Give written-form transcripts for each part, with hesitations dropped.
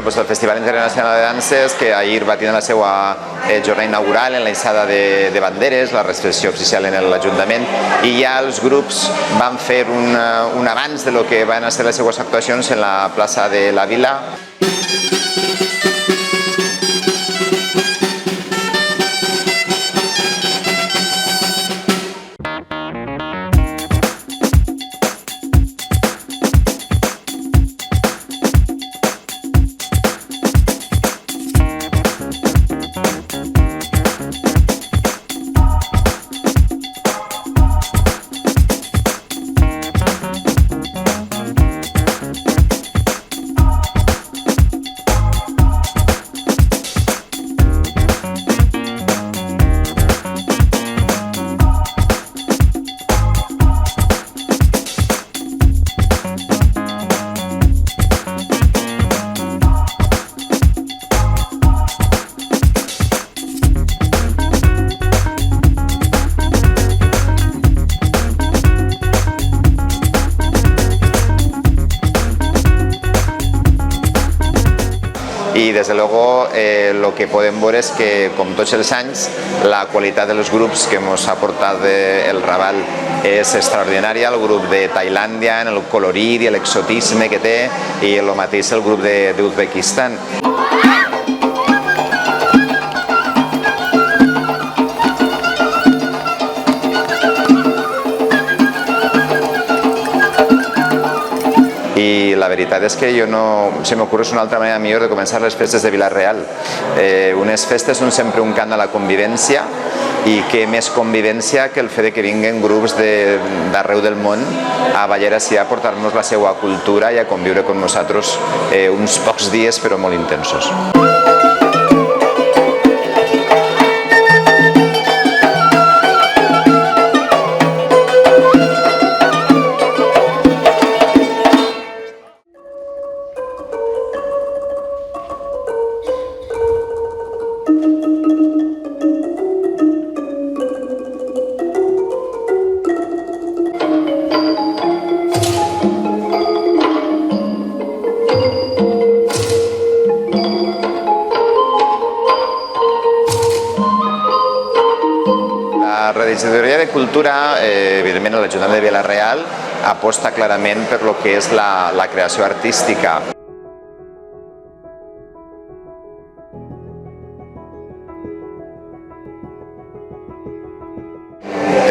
doncs el Festival Internacional de Danses, que ahir va tenir la seva jornada inaugural en la hissada de banderes, la recepció oficial en l'Ajuntament, i ja els grups van fer un abans de lo que van ser les seues actuacions en la plaça de la Vila. Y desde luego lo que podem veure és que, com tots els anys, la qualitat dels grups que ens ha portat el Raval és extraordinària. El grup de Tailàndia, en el colorit i l'exotisme que té, i el mateix el grup d'Uzbekistan. I la veritat és que jo no se m'ocorre una altra manera millor de començar les festes de Vila-real. Unes festes són sempre un cant a la convivència, i què més convivència que el fet que vinguen grups d'arreu del món a ballar així, a portar-nos la seva cultura i a conviure amb nosaltres uns pocs dies però molt intensos. La Regidoria de Cultura, evidentment l'Ajuntament de Vila-real, aposta clarament per lo que és la creació artística.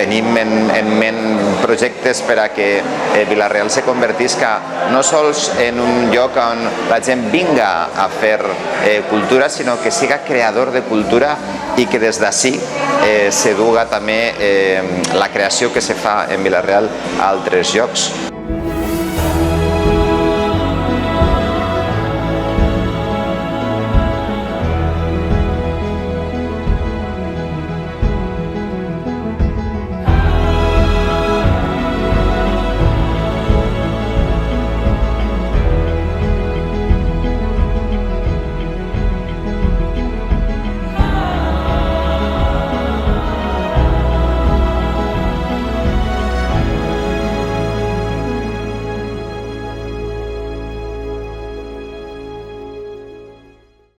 Tenim en ment projectes per a que Vila-real se convertisca no sols en un lloc on la gent vinga a fer cultura, sinó que siga creador de cultura i que des d'ací se duga també la creació que se fa en Vila-real a altres llocs.